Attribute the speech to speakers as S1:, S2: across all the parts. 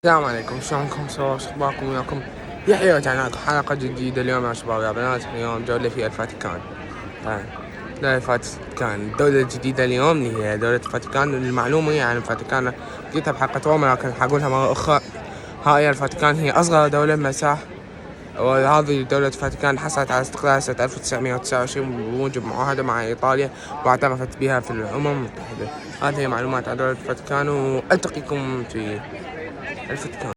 S1: السلام عليكم، شلونكم؟ شو اخباركم؟ وياكم يحيى، رجعنا لكم حلقة جديدة اليوم يا شباب يا بنات. اليوم جولة في الفاتيكان. دولة الفاتيكان، الدولة الجديدة اليوم اللي هي دولة الفاتيكان. المعلومة عن الفاتيكان قلتها بحلقة روما، لكن حقولها مرة أخرى. هاي الفاتيكان هي أصغر دولة بمساحة، وهذه دولة الفاتيكان حصلت على استقلالها سنة 1929 بموجب معاهدة مع إيطاليا، واعترفت بها في الأمم المتحدة. هذه هي معلومات عن دولة الفاتيكان، وألتقيكم في الفاتيكان.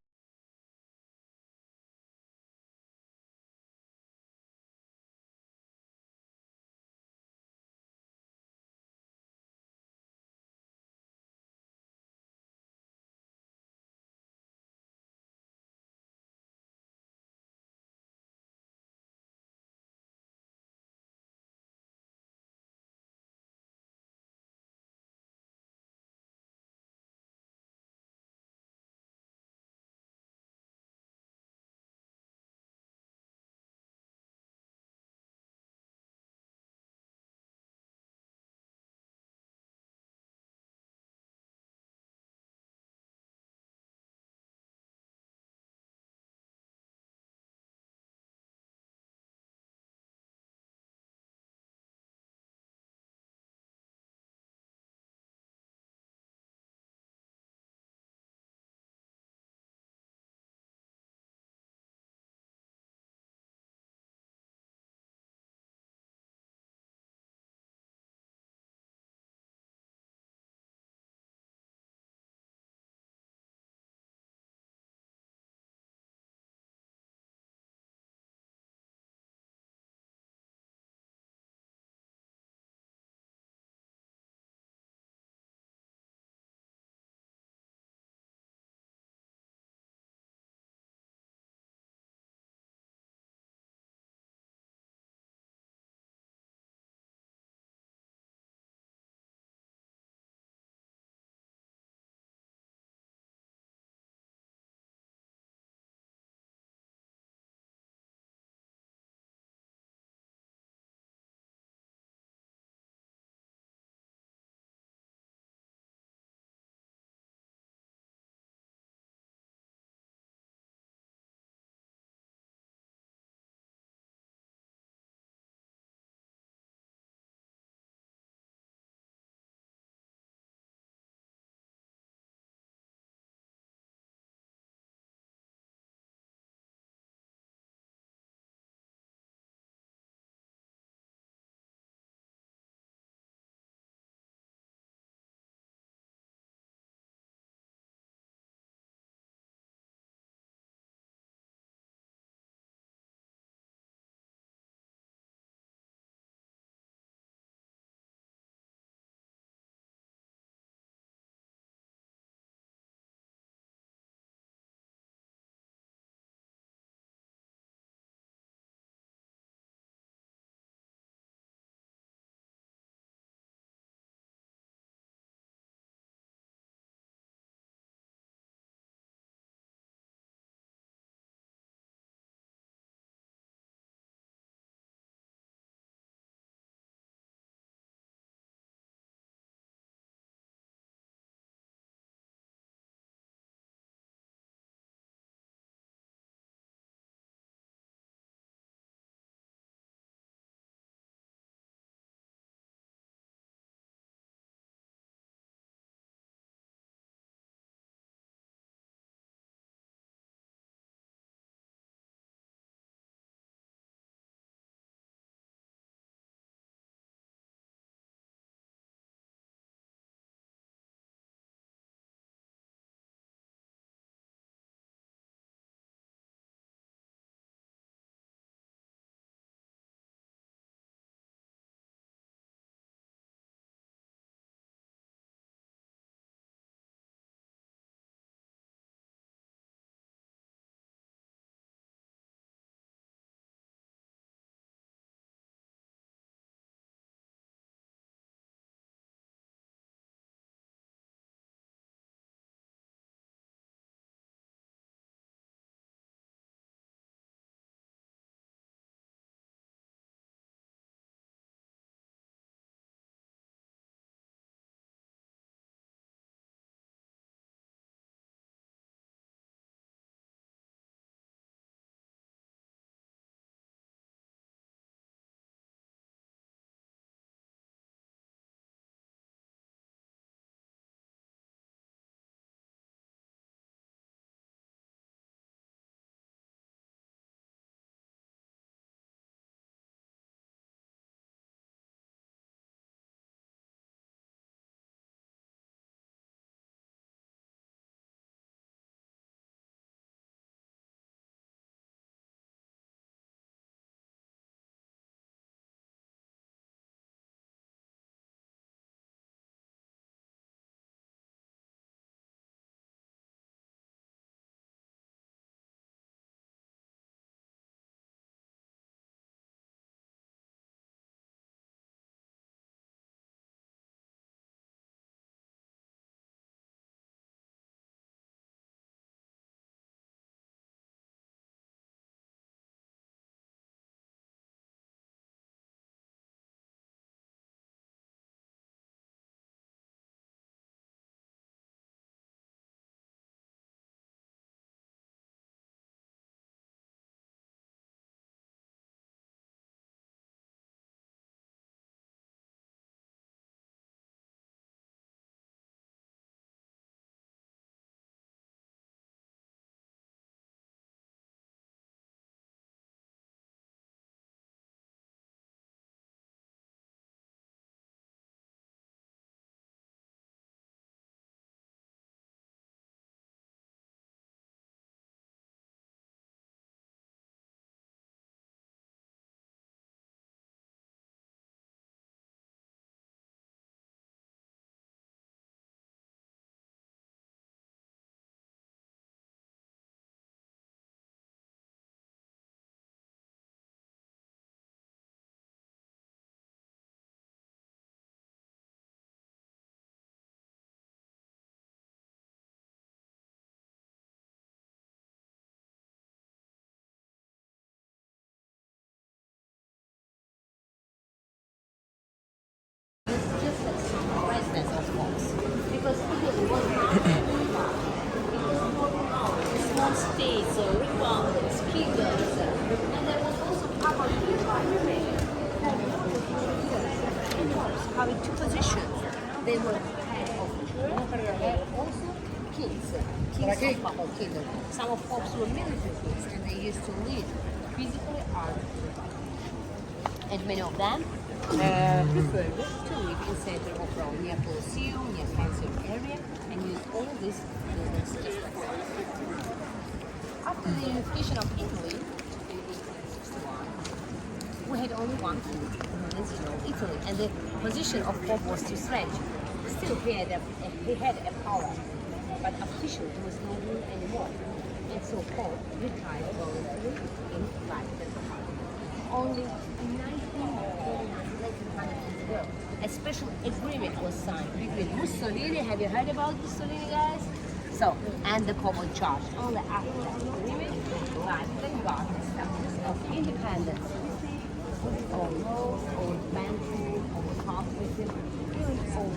S2: having two positions. They were head of church and also kings. Kings of papal kingdom. Some of popes were military kings and they used to lead physically armed. And many of them preferred to live in center of Rome, near Colosseum, near Pantheon area, and use all these buildings as after the unification of Italy in 1861, we had only one king, as you know, Italy, and the position of Pope was too strange. Still, he had a power, but officially he was not ruling anymore. And so Pope retired voluntarily in Vatican. Only in 1949, less than 100 years ago, a special agreement was signed between Mussolini. Have you heard about Mussolini, guys? So, and the Pope in charge. Only after that agreement, Vatican got the status of independence. All laws, all banking, all hospitals, even all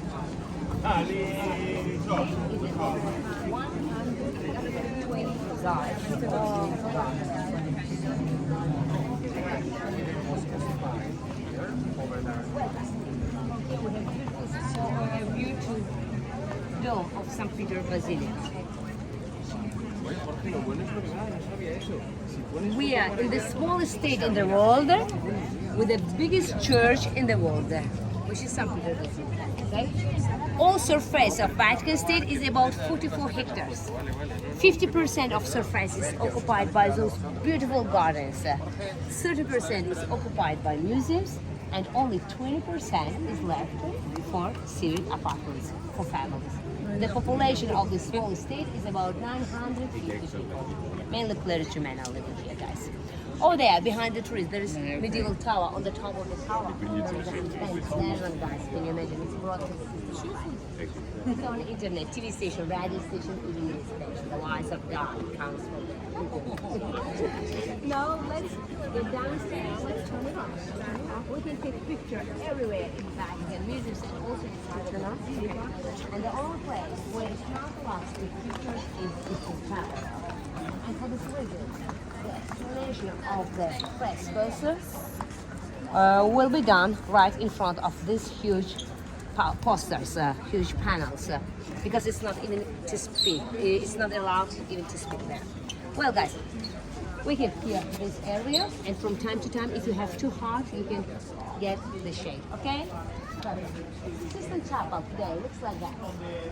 S2: a view to dome of St. Peter Basilica. We are in the smallest state in the world with the biggest church in the world, which is St. Peter Basilica. Okay? All surface of Vatican State is about 44 hectares. 50% of surface is occupied by those beautiful gardens. 30% is occupied by museums, and only 20% is left for civic apartments for families. The population of the small state is about 950 people. Mainly clergymen are living here, guys. Oh, there, behind the trees, there is a medieval tower. On the top of the tower, there is a Netherlands, guys. Can you imagine? It's broadcast. It's on the internet, TV station, radio station, even news station. The voice of God comes from there. Now, let's go downstairs. Let's turn it on. We can take pictures everywhere in Vatican museums and also inside the Vatican. And the only place where it's not allowed to take pictures is the chapel. And for this reason, the explanation of the frescoes will be done right in front of these huge posters, huge panels, because it's not even to speak. It's not allowed even to speak there. Well, guys, we can clear this area, and from time to time, if you have too hot, you can get the shade. Okay? System chapel today looks like that.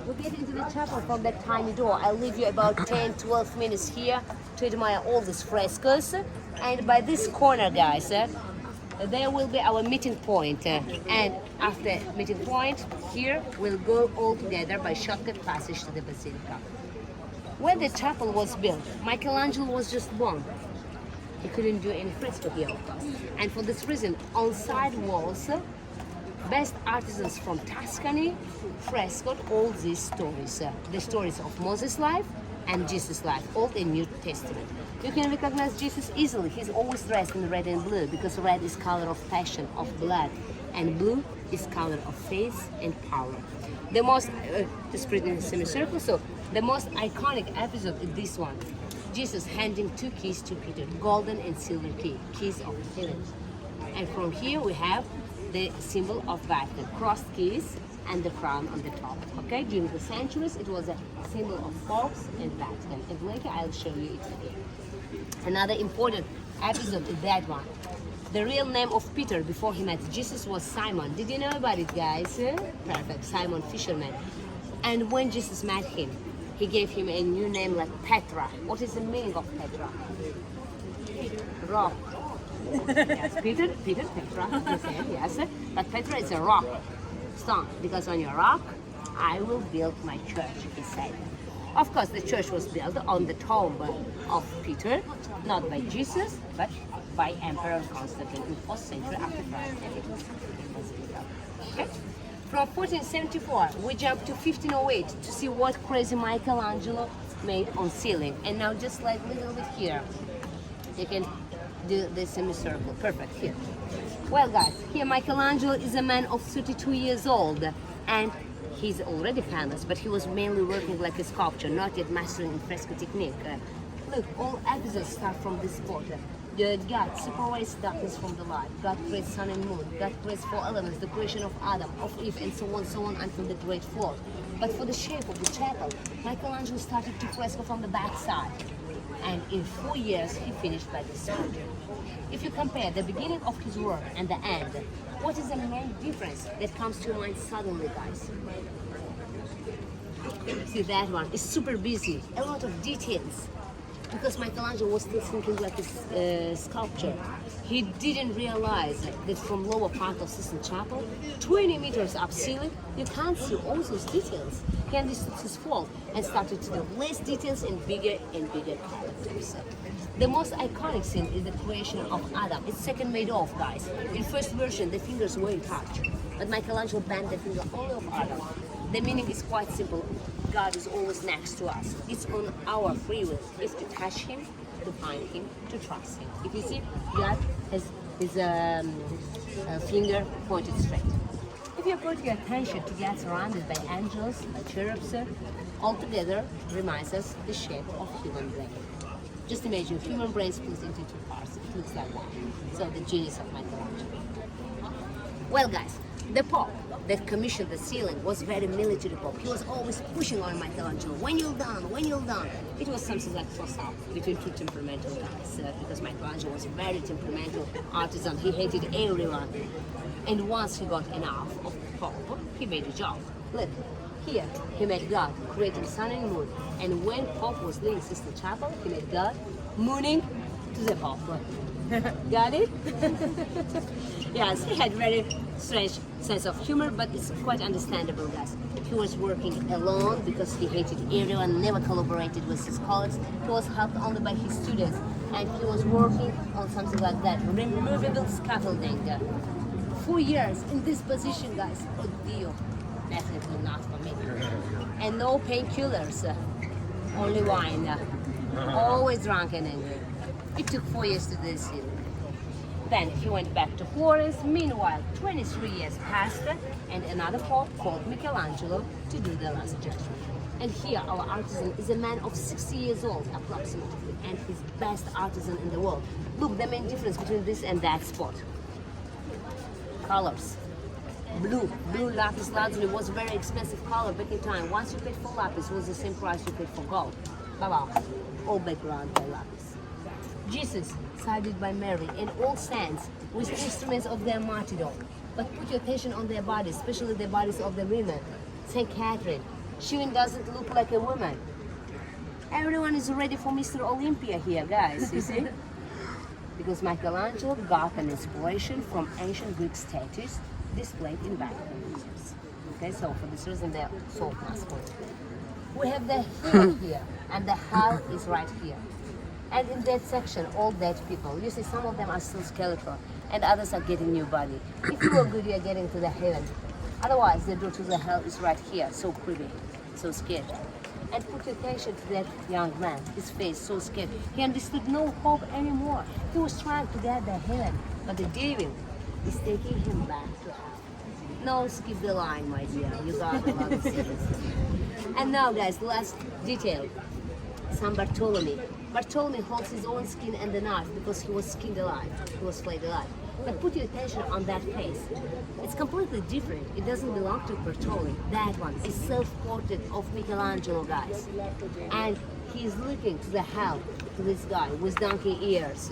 S2: We get into the chapel from that tiny door. I'll leave you about 10-12 minutes here to admire all these frescoes. And by this corner, guys, there will be our meeting point. And after meeting point, here we'll go all together by shortcut passage to the Basilica. When the chapel was built, Michelangelo was just born. He couldn't do any fresco here, of course. And for this reason, on side walls, best artisans from Tuscany frescoed all these stories. The stories of Moses' life and Jesus' life, Old and New Testament. You can recognize Jesus easily. He's always dressed in red and blue because red is color of passion, of blood, and blue is color of faith and power. The most, just put it in a semicircle, so the most iconic episode is this one. Jesus handing two keys to Peter, golden and silver key, keys of heaven. And from here we have the symbol of Vatican, crossed keys and the crown on the top. Okay, during the centuries it was a symbol of popes and Vatican, and later I'll show you it again. Another important episode is that one. The real name of Peter before he met Jesus was Simon. Did you know about it, guys? Perfect, Simon fisherman. And when Jesus met him, he gave him a new name like Petra. What is the meaning of Petra? Rock. Yes, Peter, Petra, he said, yes. But Petra is a rock, stone, because on your rock, I will build my church, he said. Of course, the church was built on the tomb of Peter, not by Jesus, but by Emperor Constantine in 4th century after Christ, and it was okay? From 1474, we jump to 1508 to see what crazy Michelangelo made on ceiling. And now just like a little bit here, you can do the semicircle. Perfect, here. Well, guys, here Michelangelo is a man of 32 years old, and he's already famous, but he was mainly working like a sculptor, not yet mastering fresco technique. Look, all episodes start from this spot. God separates darkness from the light. God creates sun and moon. God creates four elements, the creation of Adam, of Eve, and so on until the great flood. But for the shape of the chapel, Michelangelo started to fresco from the back side. And in 4 years, he finished by this sculpture. If you compare the beginning of his work and the end, what is the main difference that comes to your mind suddenly, guys? See, that one is super busy, a lot of details. Because Michelangelo was still thinking like a sculpture. He didn't realize that from lower part of Sistine Chapel, 20 meters up ceiling, you can't see all those details. He understood his fault and started to do less details and bigger characters. The most iconic scene is the creation of Adam. It's second made off, guys. In first version, the fingers weren't touched, but Michelangelo bent the finger only of Adam. The meaning is quite simple. God is always next to us. It's on our free will. It's to touch Him, to find Him, to trust Him. If you see, God has his finger pointed straight. If you put your attention to God surrounded by angels, by cherubs, altogether reminds us the shape of human brain. Just imagine human brain split into two parts. It looks like that. So the genius of Michelangelo. Well, guys, the Pope that commissioned the ceiling was very military Pope. He was always pushing on Michelangelo, when you're done, when you're done. It was something like toss-up between two temperamental guys, because Michelangelo was a very temperamental artisan. He hated everyone. And once he got enough of the Pope, he made a job. Look, here, he made God creating sun and moon. And when Pope was leaving Sistine Chapel, he made God mooning to the Pope. Got it? Yes, he had very strange sense of humor, but it's quite understandable, guys. He was working alone because he hated everyone, never collaborated with his colleagues. He was helped only by his students, and he was working on something like that, removable scaffolding. 4 years in this position, guys. Oh dear, definitely not for me. And no painkillers, only wine. Always drunk and angry. It took 4 years to do this ceiling. Then he went back to Florence. Meanwhile, 23 years passed, and another pope called Michelangelo to do the last judgment. And here our artisan is a man of 60 years old approximately, and his best artisan in the world. Look, the main difference between this and that spot. Colors. Blue lapis lazuli was a very expensive color back in time. Once you paid for lapis, it was the same price you paid for gold. All background by lapis. Jesus, sided by Mary, and all saints with instruments of their martyrdom. But put your attention on their bodies, especially the bodies of the women. Saint Catherine, she even doesn't look like a woman. Everyone is ready for Mr. Olympia here, guys, you see? Because Michelangelo got an inspiration from ancient Greek statues displayed in Vatican museums. Okay, so for this reason they're so masculine. We have the heel here, and the hell is right here. And in that section, all dead people. You see, some of them are still skeletal, and others are getting new body. If you are good, you are getting to the heaven. Otherwise, the door to the hell is right here, so creepy, so scared. And put attention to that young man, his face so scared. He understood no hope anymore. He was trying to get the heaven, but the devil is taking him back to hell. No, skip the line, my dear. You got a lot of things. And now, guys, the last detail. San Bartolome. Bartolome holds his own skin and the knife because he was skinned alive. He was flayed alive. But put your attention on that face. It's completely different. It doesn't belong to Bartolome. That one is self-portrait of Michelangelo, guys. And he's looking to the hell to this guy with donkey ears.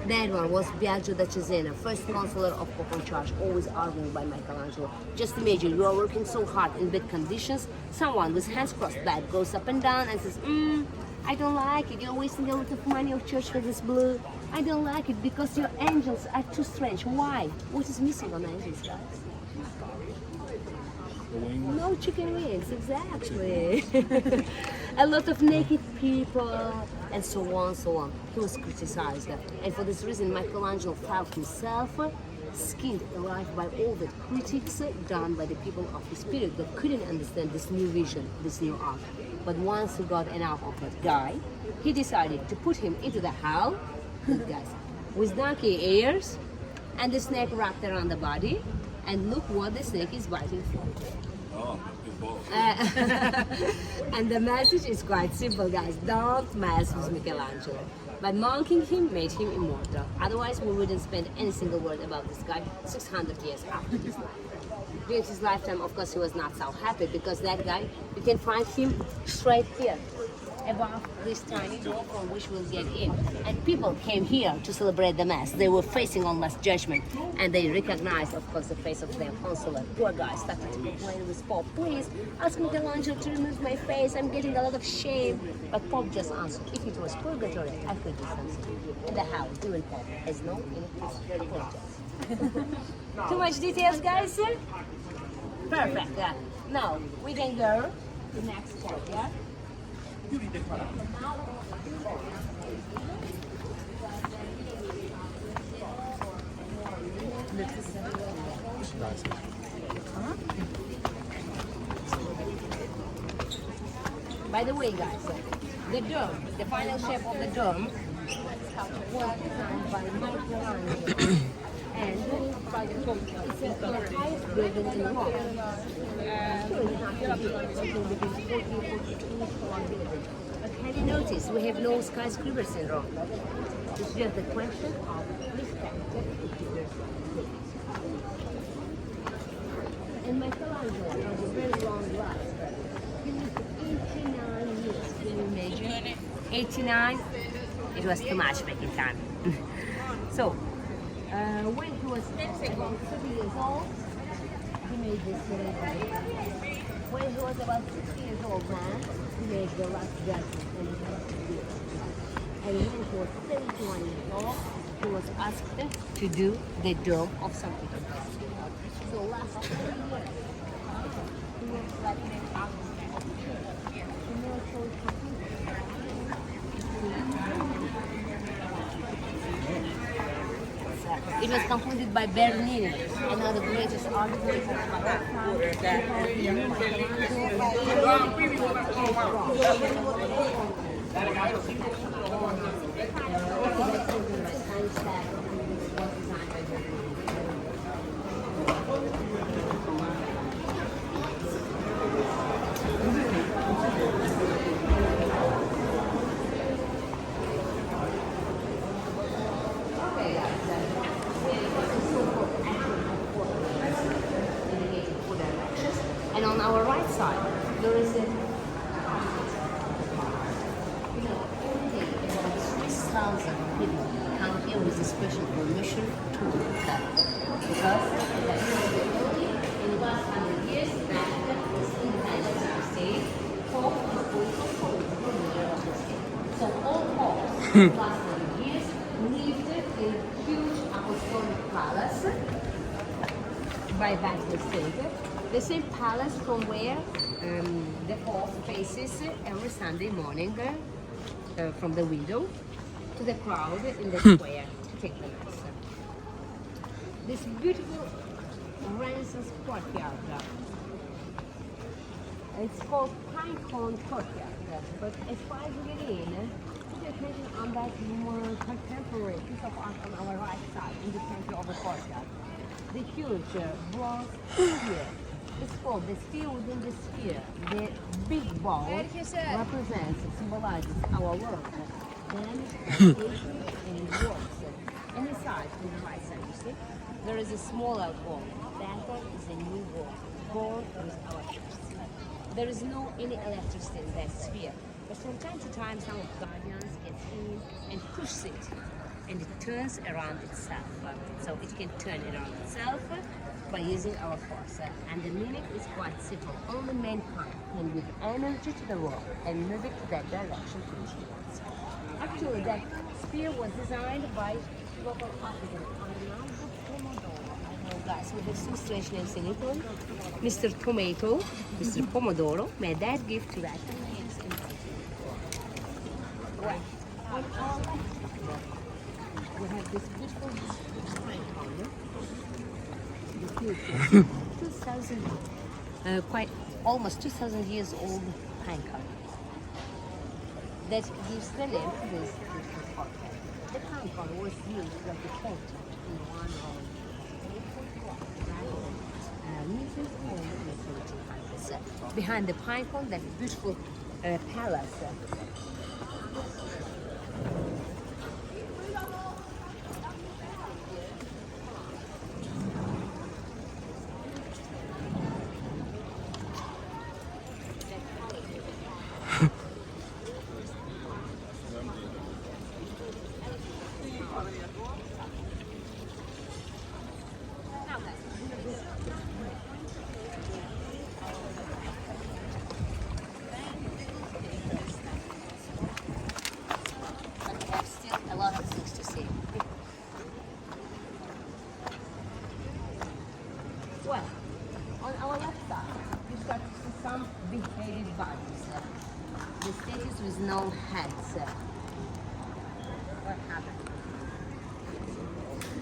S2: That one was Biagio da Cesena, first counselor of Pope in charge, always arguing by Michelangelo. Just imagine you are working so hard in bad conditions, someone with hands crossed back goes up and down and says, I don't like it, you're wasting a lot of money of church for this blue. I don't like it because your angels are too strange. Why? What is missing on angels, guys? No chicken wings, exactly. A lot of naked people, and so on, so on. He was criticized, and for this reason, Michelangelo felt himself skinned alive by all the critics done by the people of his period that couldn't understand this new vision, this new art. But once he got enough of that guy, he decided to put him into the hell, guys, with donkey ears and the snake wrapped around the body, And look what the snake is biting for.
S3: Oh, good ball.
S2: And the message is quite simple, guys. Don't mess with Michelangelo. But mocking him made him immortal. Otherwise, we wouldn't spend any single word about this guy 600 years after his life. During his lifetime, of course, he was not so happy because that guy, you can find him straight here, above this tiny door from which we'll get in. And people came here to celebrate the Mass. They were facing on Last Judgment, and they recognized, of course, the face of their consular. Poor guy started to complain with Pope. Please, ask Michelangelo to remove my face. I'm getting a lot of shame. But Pope just answered, if it was purgatory, I could do something. In the house, even Pope has no inner power. Too much details, guys? Perfect. Now, we can go to the next courtyard. By the way, guys, the dome, the final shape of the dome, was designed by Michelangelo. And it's the highest building in the world. But have you noticed we have no skyscrapers in Rome? It's just a question of respect. And Michelangelo has a very long life. He lived 89 years. Can you imagine? 89? It was too much back in time. So, when he was about 30 years old, he made this ceremony. When he was about 60 years old man, he made the last judgment and he had to do it. And when he was 71 years old, he was asked to do the dome of St. Peter. So last 3 years, he was like an architect. The miracle It was completed by Bernini, another greatest architect of our And on our right side, there is a about 6,000 people come here with a special permission to cut. Because in the last 100 years, Vatican is independent of the state, Pope is also the leader of the state. So all popes in the last 100 years lived in a huge apostolic palace by Vatican State. The same palace from where the Pope faces every Sunday morning from the window to the crowd in the square to take the Mass. This beautiful Renaissance courtyard. It's called Pinecone Courtyard, but as far as we get in, put your attention on that more contemporary piece of art on our right side in the center of the courtyard. The huge bronze sphere. It's called the sphere within the sphere. The big ball represents, symbolizes our world. Then and it works. And inside, on the right side, you see, there is a smaller ball. That one is a new ball. Ball with our trust. There is no any electricity in that sphere. But from time to time, some of the guardians get in and push it. And it turns around itself. So it can turn around itself by using our force. And the meaning is quite simple. Only mankind can give energy to the world and move it to that direction to which it wants. Actually, that sphere was designed by local artisan Pomodoro. I know, guys, we have some strange names in Italy. Mr. Tomato, Mr. Pomodoro made that gift to that. Well, on our left, we have this beautiful pine cone. 2,000, quite almost 2,000 years old pine cone. That gives the name to this beautiful courtyard. The pine cone was used as a fountain in one of museums all in the 1700s. Behind the pinnacle, that beautiful palace. A lot of things to see. Well, on our left side, you start to see some beheaded bodies. The statues with no heads. What happened?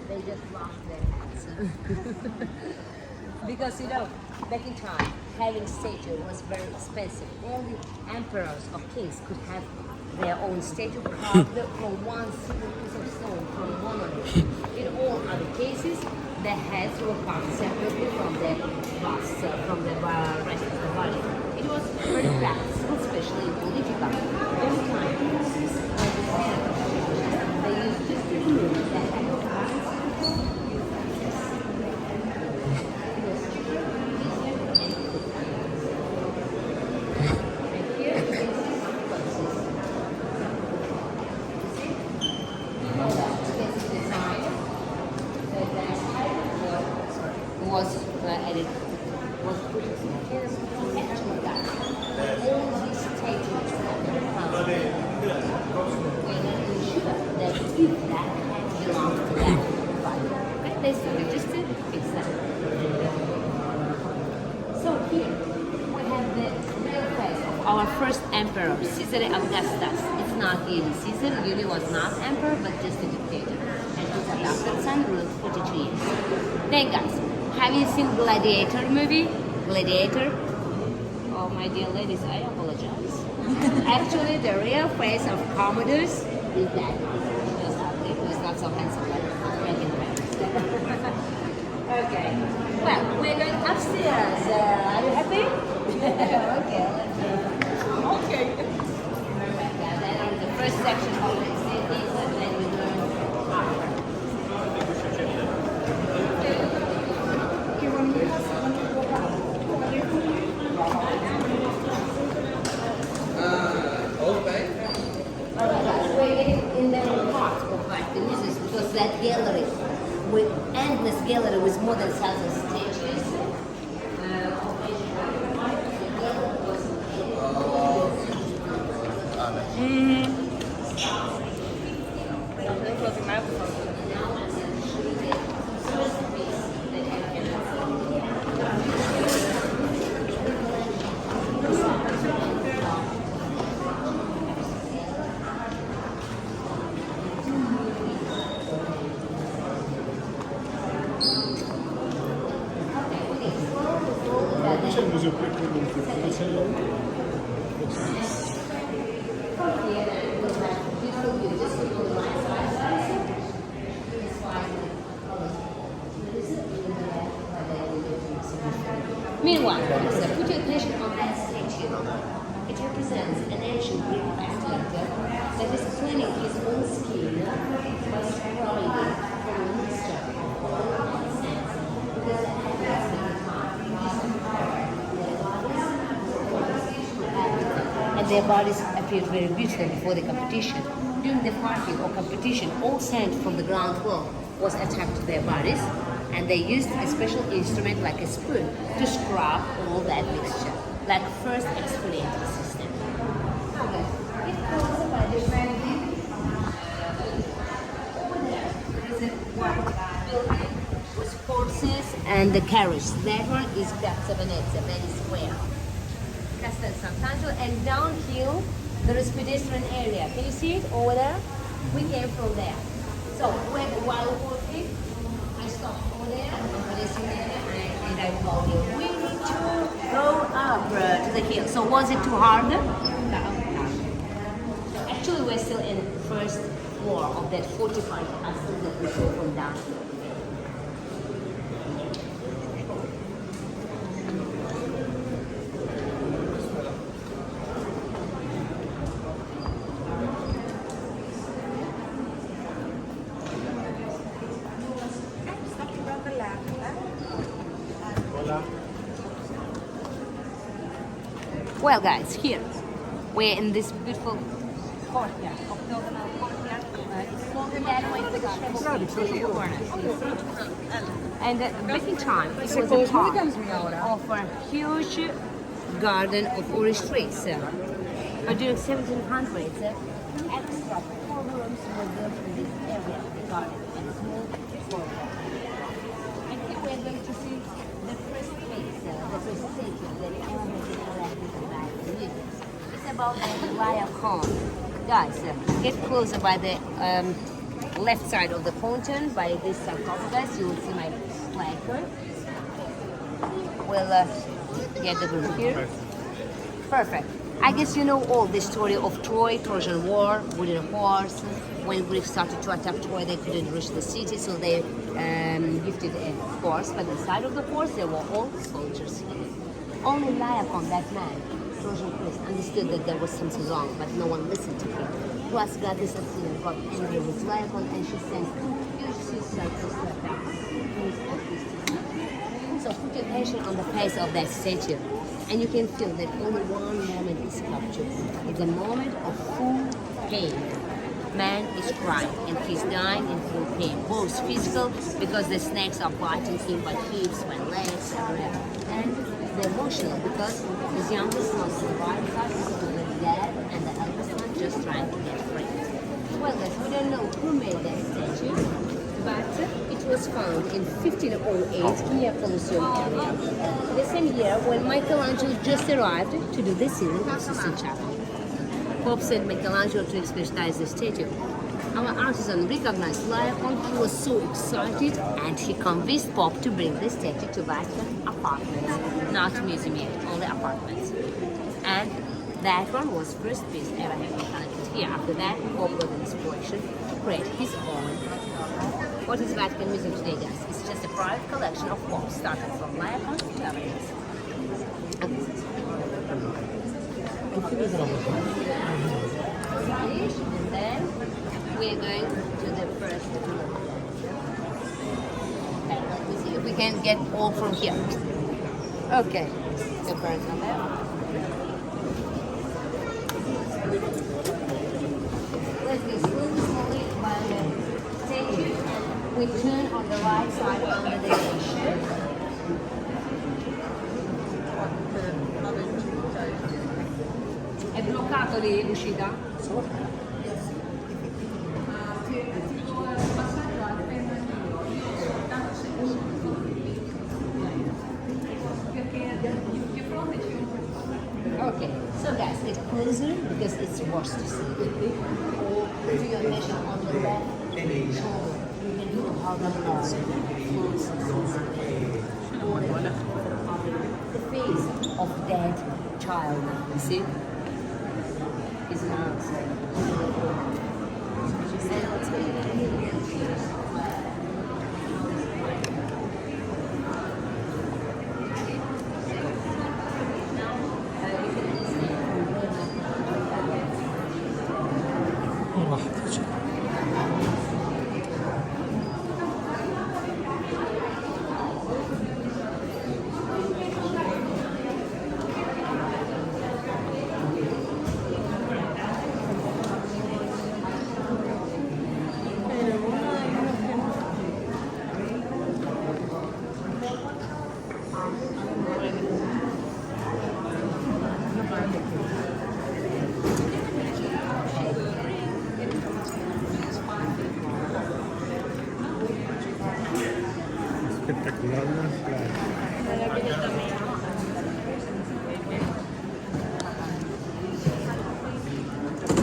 S2: They just lost their heads. Because, you know, back in time, having statue was very expensive. Only emperors or kings could have their own statue carved from one single piece of stone, from one of them. In all other cases, the heads were carved separately from the bust, from the rest of the body. It was very practical, especially in political. Every time they used to remove the head of bodies. Was added, was put here actually that all these statues we're not really sure that if that belongs to that body. Okay, they still registered exactly. So here we have the real face of our first emperor, Caesar Augustus. It's not really Caesar, really was not emperor, but just a dictator. And his adopted son ruled 42 years. Then guys, have you seen Gladiator movie? Gladiator? Oh my dear ladies, I apologize. Actually, the real face of Commodus is that. He was not so handsome like Reagan. Okay. Well, we're going upstairs. Are you happy? Okay. Okay. That are the first section of the cities, and then we learn after. We're getting in the heart of like the museums because that gallery, with endless gallery with more than 1,000 statues. Meanwhile, put your attention on that statue. It represents an ancient Greek athlete that is cleaning his own skin by spraying it from a mixture of oil and sand. Because and their bodies appeared very beautiful before the competition. During the party or competition, all sand from the ground floor was attached to their bodies, and they used a special instrument like a spoon to scrub all that mixture, like first exfoliating system. Okay. Over there is a white building with horses and the carriage. That one is Piazza Venezia, very square. Castel Sant'Angelo, and downhill there is pedestrian area. Can you see it over there? We came from there. So while walking, I stopped over there on pedestrian area and I told you, we need to go up to the hill. So was it too hard? No. Actually, we're still in the first floor of that fortified castle that we saw from downhill. Well, guys, here we're in this beautiful courtyard, octagonal courtyard. It's called the And back in time, it was a part of a huge garden of orange trees. But during 1700s, extra 4 rooms were built in this area of the garden and a small courtyard. And here we're going to see the first piece, the first statue that ever has been erected by the museum. It's about the Yahya.J. Guys, get closer by the left side of the fountain, by this sarcophagus. You will see my placard. We'll get the group here. Perfect. I guess you know all the story of Troy, Trojan War, wooden horse. When Greeks started to attack Troy, they couldn't reach the city, so they gifted a horse. But inside of the horse, there were all soldiers. Only Laocoon, that man, Trojan priest, understood that there was something wrong, but no one listened to him. Plus, Goddess Athena got angry with Laocoon, and she sent huge sea serpents to attack him. So put your attention on the face of that statue. And you can feel that only one moment is captured. It's a moment of full pain. Man is crying and he's dying in full pain. Both physical, because the snakes are biting him by hips, by legs, everywhere. And the emotional, because his youngest one survived that, the dad, and the eldest one just trying to get free. Well, guys, we don't know who made that statue, but it was found in 1508 near Colosseum area. The same year when Michelangelo just arrived to do the ceiling of Sistine Chapel. Pope sent Michelangelo to expertise the statue. Our artisan recognized Laocoon. He was so excited and he convinced Pope to bring the statue to Vatican apartments. Not museum yet, only apartments. And that one was first piece ever had been connected here. After that, Pope got an inspiration to create his own. What is Vatican Museum today, guys? It's just a private collection of Popes, starting from Laocoon to Athens. And then we're going to the first room. Okay, let me see if we can get all from here. Okay, the first one there. Let's go slowly by the statue. We turn on the right side under the station. È bloccato lì l'uscita? Okay, so guys, get closer because it's worse to see. Do your measure on the left shoulder. You can do how the face of dead child. You see? His mouth.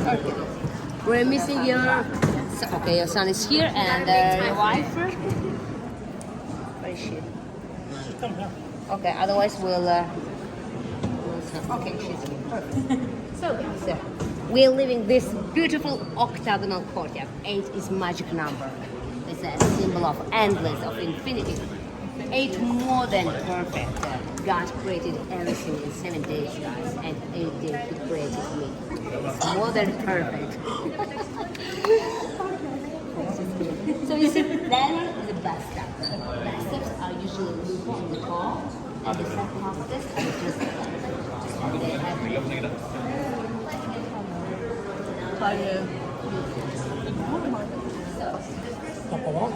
S2: Okay. We're missing your... Okay, your son is here and your wife. Where is she? Okay, otherwise we'll... Okay, she's here. Perfect. So guys, we're leaving this beautiful octagonal courtyard. 8 is magic number. It's a symbol of endless, of infinity. 8 more than perfect. God created everything in 7 days, guys, and 8 days He created me. It's more than perfect. So you see, that one is a bus stop. Bus stops are usually on the top, and the sarcophagus are just
S1: Papa what?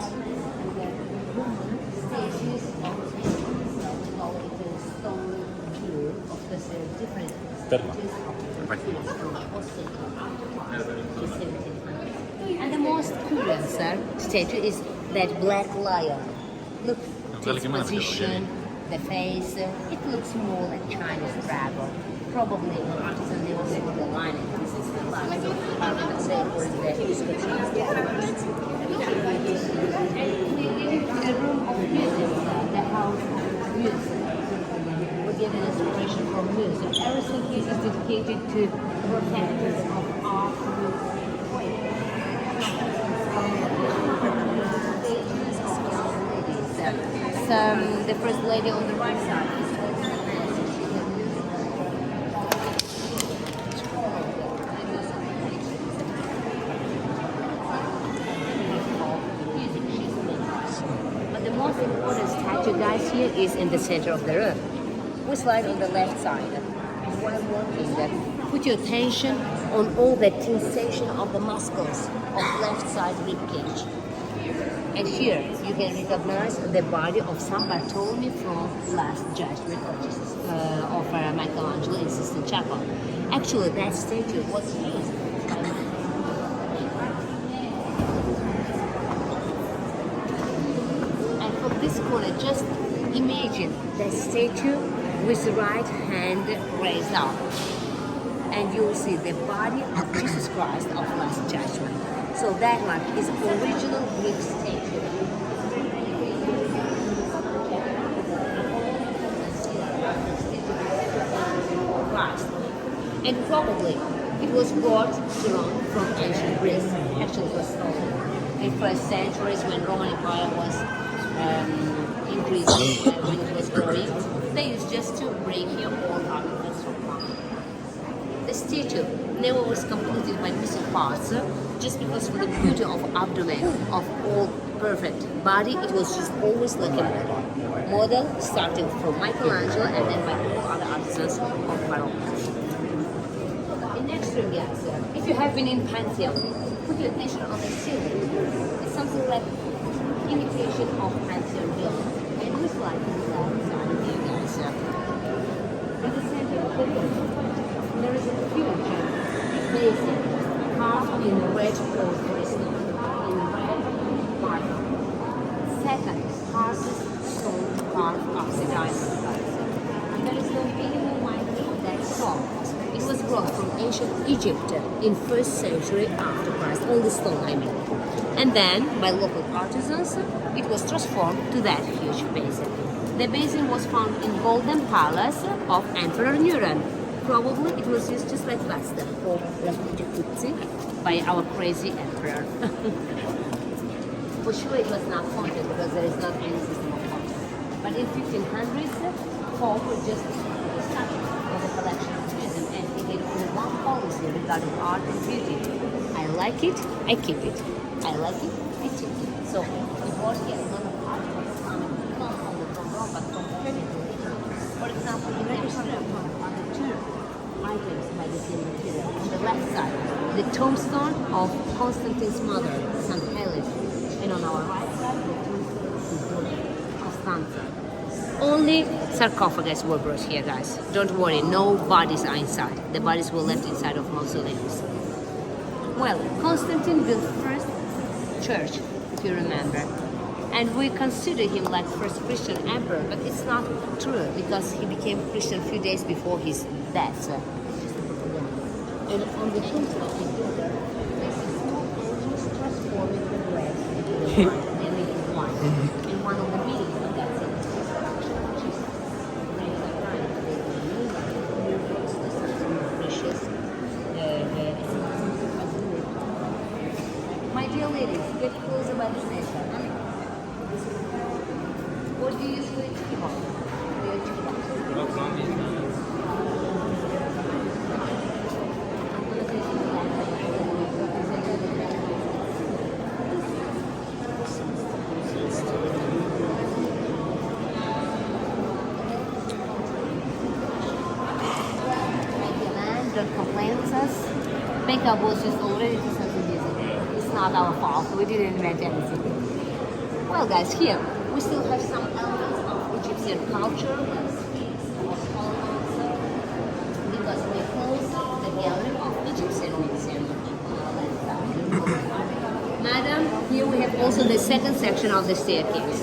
S2: And the most curious statue is that black lion. Look at its position, the face. It looks more like Chinese dragon. Probably an artisan they also put the lining. This is the last part of the table in the description. And the room of music, the house of music. We get an inspiration from music. Everything here is dedicated to protectors of art, music. The first lady on the right side is but the most important statue, guys, here is in the center of the room. We slide on the left side. While walking, put your attention on all the sensation of the muscles of left side rib cage. And here you can recognize the body of San Bartolome from Last Judgment of Jesus, of Michelangelo in Sistine Chapel. Actually, that statue was used by and from this corner, just imagine the statue with the right hand raised up. And you will see the body of Jesus Christ of Last Judgment. So that one is original Greek statue. Christ. And probably it was brought to Rome from ancient Greece. Actually it was stolen. In first centuries when Roman Empire was increasing, when it was growing, they used just to bring here all artifacts from Rome. The statue never was completed by missing parts, just because for the beauty of abdomen, of all perfect body, it was just always like a model. Model starting from Michelangelo and then by all other artisans of Morocco. In next room, guys, if you have been in Pantheon, put your attention on the ceiling. It's something like imitation of Pantheon building. And we slide to the left side here, guys. In the center of the room, there is a huge basin carved in red porphyry stone, in red marble. Second, hardest stone carved obsidian. And there is no minimum mining that soft. It was brought from ancient Egypt in 1st century after Christ, all the stone I mean. And then, by local artisans, it was transformed to that huge basin. The basin was found in Golden Palace of Emperor Nero. Probably it was used just like pasta or jacuzzi by our crazy emperor. For sure it was not haunted because there is not any system of haunting. But in 1500s, Pope was just stuck with the collection of museum and he had only one policy regarding art and beauty. I like it, I keep it. I like it, I keep it. So we brought here a lot of artifacts not only from Rome but from Trinity. For example, the register are the two items by the same material. On the left side, the tombstone of Constantine's mother, St. Helen. And on our right side, the tombstone of Jolene, Constanza. Only sarcophagus were brought here, guys. Don't worry, no bodies are inside. The bodies were left inside of mausoleums. Well, Constantine built first church, if you remember. And we consider him like first Christian emperor, but it's not true because he became Christian a few days before his death. And on the tombstone in Jolene, there's a small angels transforming the bread into wine and making wine. And one of the meanings of that sentence is Jesus. My dear ladies, get closer by the center. What do you usually think about? children complain with us. Makeup was just already 2,000 years ago. It's not our fault. We didn't invent anything. Well, guys, here we still have some elements of Egyptian culture. Because we close the gallery of Egyptian museum. Madam, here we have also the second section of the staircase.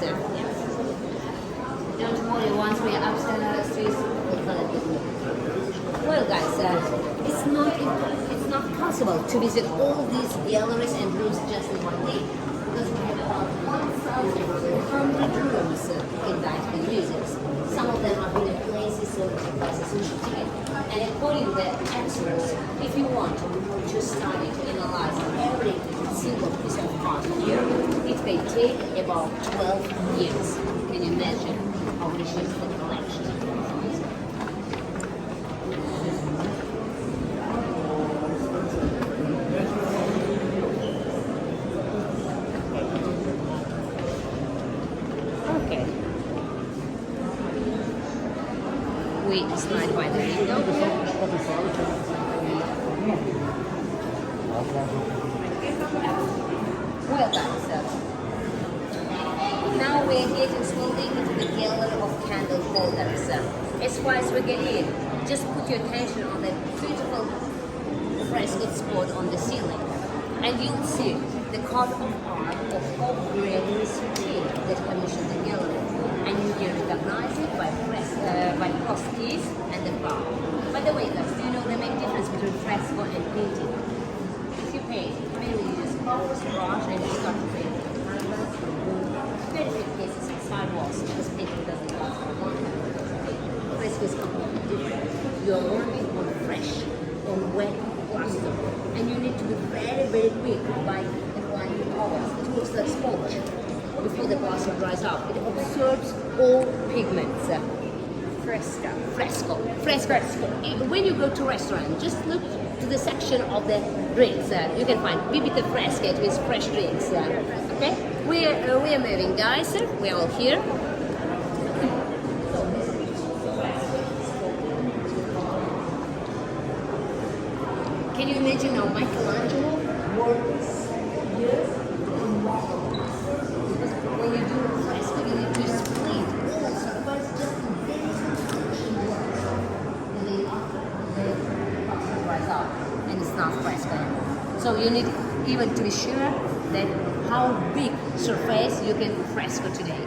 S2: Don't worry, once we are upstairs, we'll collect the view. Well, guys, it's not possible to visit all these galleries and rooms just in one day because we have about 1,200 rooms in the museums. Some of them are really places so places you should take. And according to the experts, if you want to study, to analyze every single piece of art here, it may take about 12 years. Can you imagine how rich is the collection? Okay. We slide by the window. Well, guys, now we're getting slowly into the gallery of candle holders. As far as we get in, just put your attention on that beautiful fresco spot on the ceiling, and you'll see the coat of art of all great king that commissioned the gallery, and you can recognize it by cross keys and the bar. By the way, guys, do you know the main difference between fresco and painting? If you paint, mainly you just colors, brush, and you start to paint. Very few cases in sidewalks because painting doesn't last for long. Fresco is completely different. You're working on fresh, on wet plaster, and you need to be very, very quick by applying colors. It looks like sponge before the plaster dries up. It absorbs all pigments. Fresco. When you go to restaurant, just look to the section of the drinks. You can find bibite fresca, it means fresh drinks. Okay, we are moving, guys. We are all here. Can you imagine how Michelangelo works here? Because when you do fresco, you need to split all surface just in very and then after the plaster dries out and it's not fresco anymore. So you need even to be sure that how big surface you can fresco today.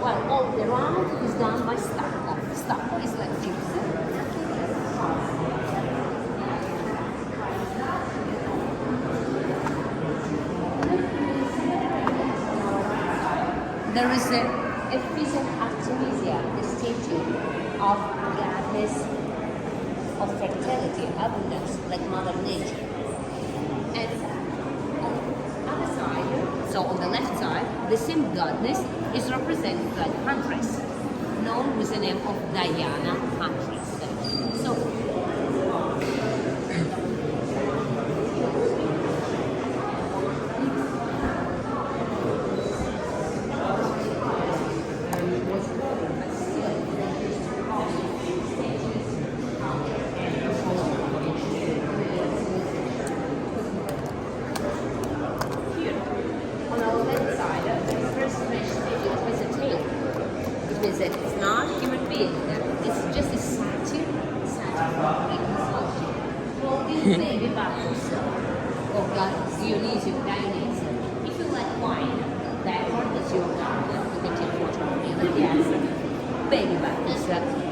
S2: Well, all the round is done by stucco. Stucco is like gypsum. There is a piece of Artemisia, the statue of goddess of fertility, abundance, like Mother Nature. And on the other side, so on the left side, the same goddess is represented by the huntress, known with the name of Diana Huntress. So, it's not human being. It's just a statue holding baby battles of God Dionysius, Dionysius. If you like wine, that one is your God. You can take water from the other yes. Baby battles.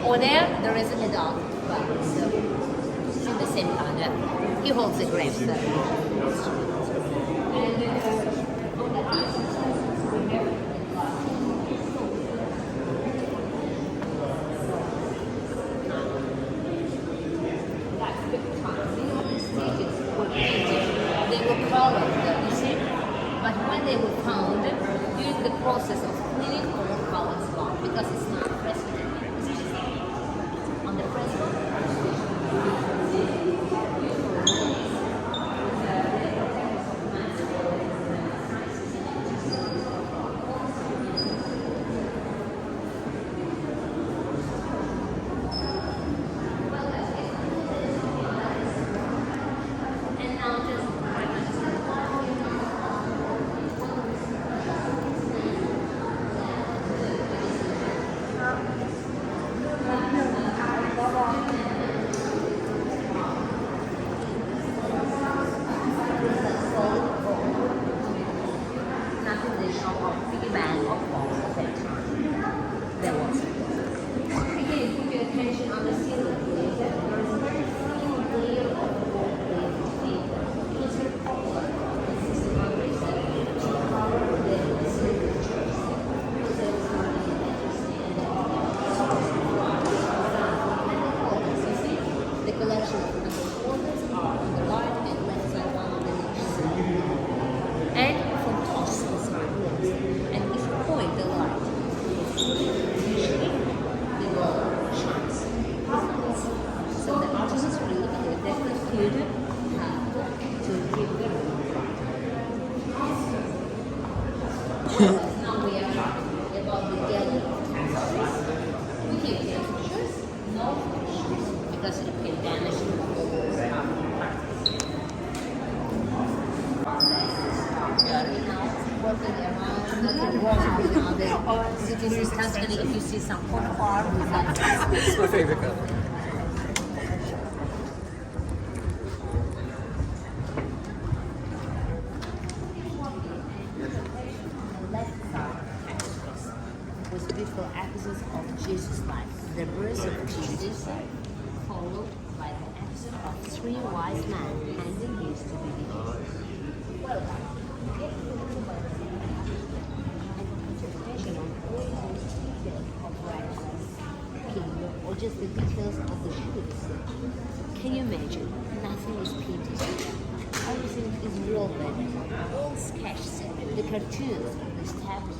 S2: Or there is an adult battles. It's in the same color. He holds the grapes. But when they were found, during the process of cleaning, all colors gone because it's not fresco. It's just on the fresco. this is Tuscany. If you see some corn farm,
S1: It's my favorite color.
S2: was beautiful episodes of Jesus' life. The birth of Jesus, followed by the episode of three wise men handing gifts to the beginning. Well done. An interpretation on all those details of righteousness, kingdom, or just the details of the shoes. Can you imagine? Nothing is painted. Everything is woven, all sketches, the cartoons, the statues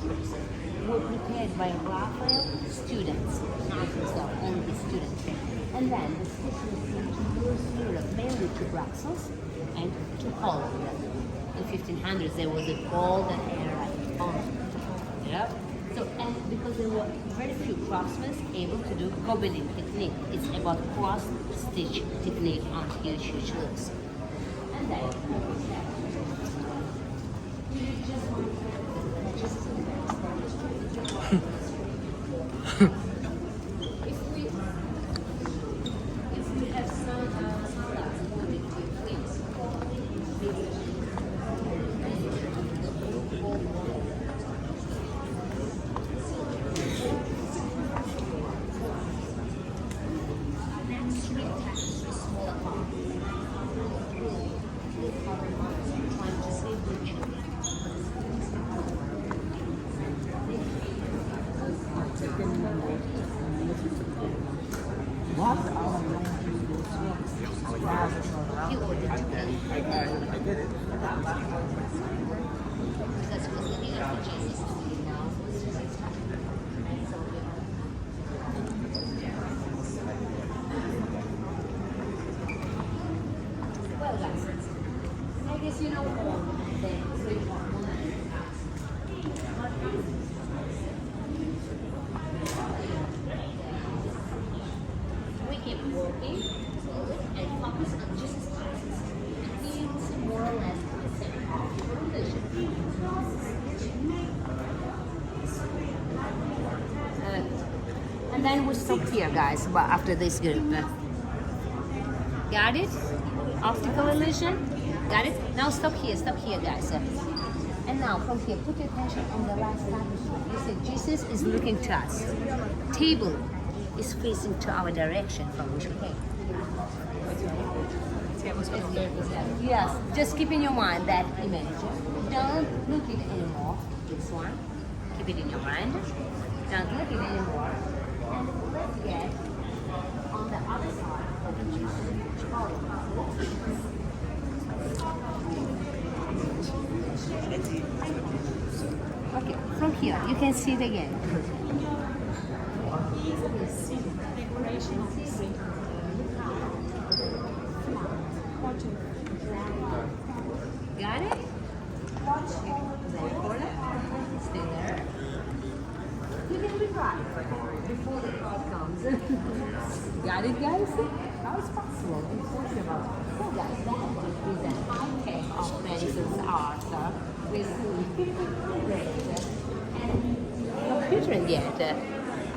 S2: were prepared by Raphael students, not himself, only students. And then the sketches came to Europe, mainly to Brussels and to Holland. In 1500s there was a golden era in Holland. Yep. So, and because there were very few craftsmen able to do gobeling technique, it's about cross-stitch technique on huge loops. And then if we have some
S1: I get it.
S2: because it was the year of Jesus now. Well, guys, I guess you know all the three we keep working slowly and focus on Jesus Christ. It's more or less the same foundation. And then we stop here, guys, but after this group. Got it? Optical illusion? Got it? Now stop here, guys. And now from here, put your attention on the last establishment. You see, Jesus is looking to us. Table is facing to our direction from which we came. Yes, just keep in your mind that image. Don't look at it anymore. This one. Keep it in your mind. Don't look at it anymore. And let's get on the other side of the okay, from here you can see it again. Got it? Stay there. You can reply before the crowd comes. Got it, guys? How is possible? So guys, that is an high-tech of Renaissance art with and computer in yet.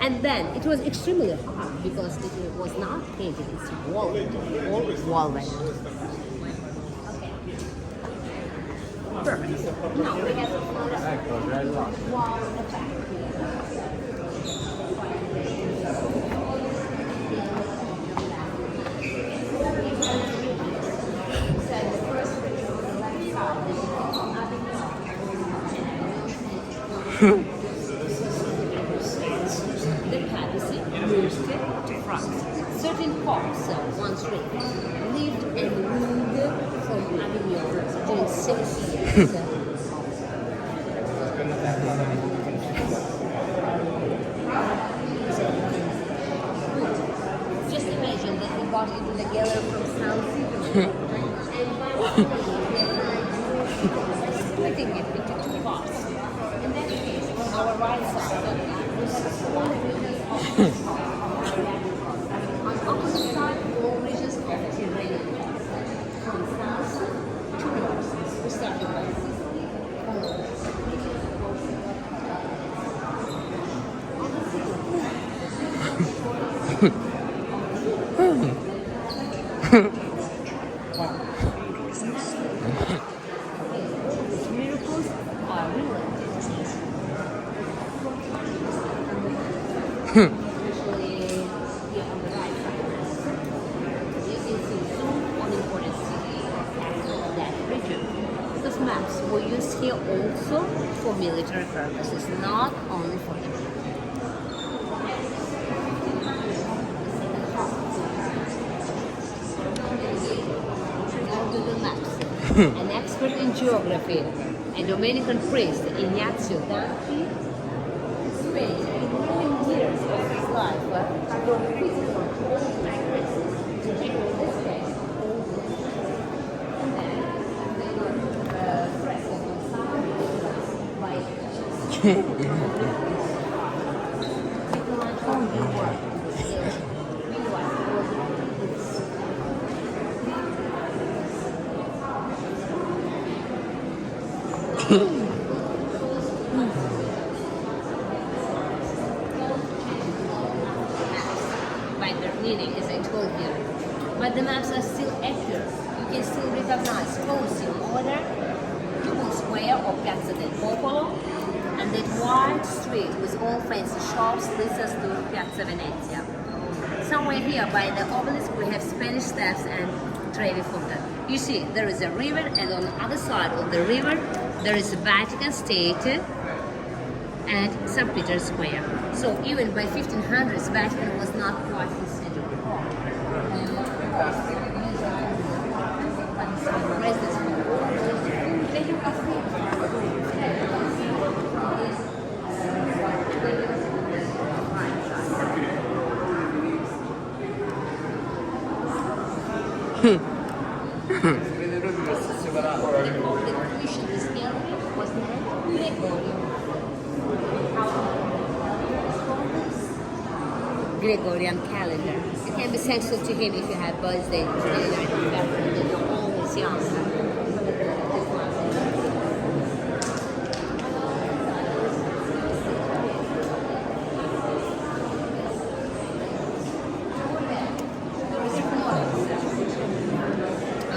S2: And then it was extremely hard because it was not painted, it's woven, all woven. Okay. Perfect. Now we have a wall effect here. The papacy moved to France. Certain popes, once written, lived and ruled from Avignon during 6 years. Just imagine that we got into the gallery from South and splitting it into two parts. In that case, on our right side, we have small regions of on opposite side, all regions of terrain. From south to north, we started by Sicily, followed by Miracles are real. Actually, here on the right side, you can see some unimportant city of that region. Because maps were used here also for military purposes, not only for the Google Maps. An expert in geography, a Dominican priest, Yahya.J, spent 11 years of his life going physical to record this case. And then they were present on some by by their meaning, as I told you. But the maps are still accurate. You can still recognize Colosseum over there, Duomo Square or Piazza del Popolo, and that wide street with all fancy shops leads us to Piazza Venezia. Somewhere here by the obelisk we have Spanish steps and Trevi Fountain. You see, there is a river, and on the other side of the river there is the Vatican State and St. Peter's Square. So even by 1500s, Vatican was not quite the center of the Gregorian calendar. It can be thankful to him if you have birthday today, like that. You're always young.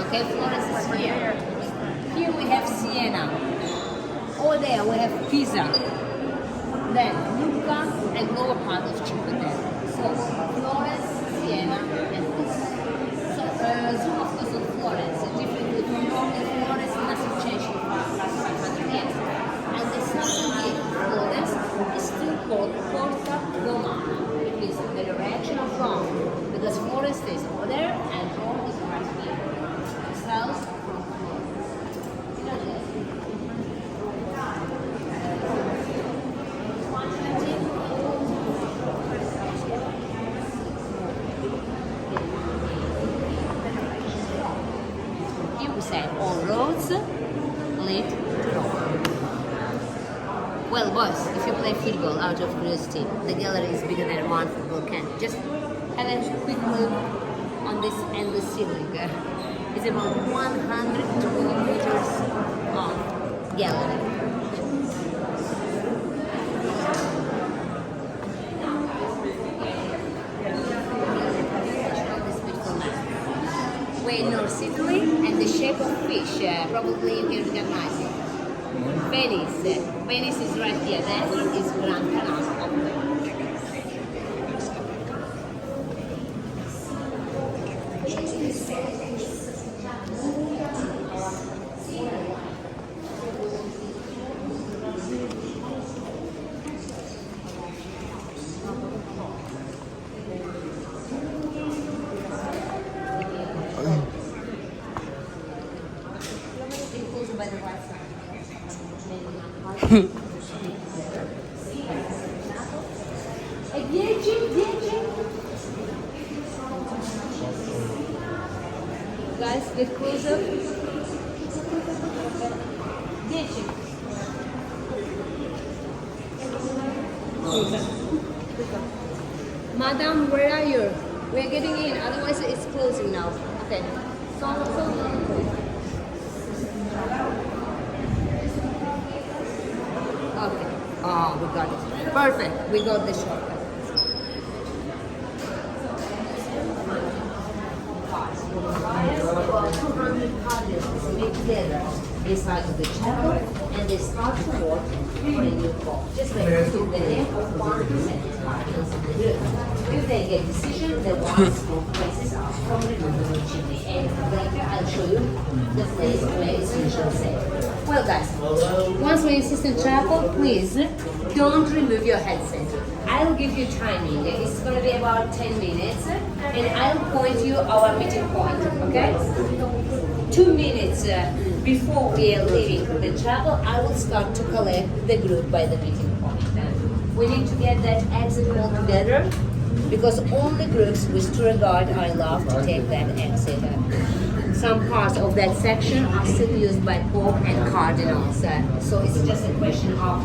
S2: Okay, Florence is here. Here we have Siena. Over there we have Pisa. Then Lucca and lower part of Cinque. So Florence, Siena, and Pisa. So zoom of course on Florence, differently from northern Florence, nothing changed in the last 500 years. And the southern gate of Florence is still called Porta Romana. It means the direction of Rome, because Florence is over there and Rome is right here. South from said all roads lead to Rome. Well, boys, if you play football out of curiosity, the gallery is bigger than one football can. Just have a quick look on this endless ceiling. It's about 120 meters of gallery. We're in North Italy, and the shape of fish, probably you can recognize it. Venice. Venice is right here. That is Grand Canal. By the right side. E 10. Guys, get closer. 10. Madam, where are you? We're getting in, otherwise it's closing now. Okay. Okay. Oh, we got it. Perfect. We got the shortcut. meet together inside of the chapel and they start to work for a new call. Just like the name of one percent partners of the group. If they get decision, they want to move places out from the chimney. And later I'll show you the place where it's usually safe. Well guys, once we insist in chapel, please don't remove your headset. I'll give you timing. It's going to be about 10 minutes and I'll point you our meeting point, okay? 2 minutes before we are leaving the chapel, I will start to collect the group by the meeting point. We need to get that exit all together because all the groups with tour guide are allowed to take that exit. Some parts of that section are still used by Pope and Cardinals, so it's just a question of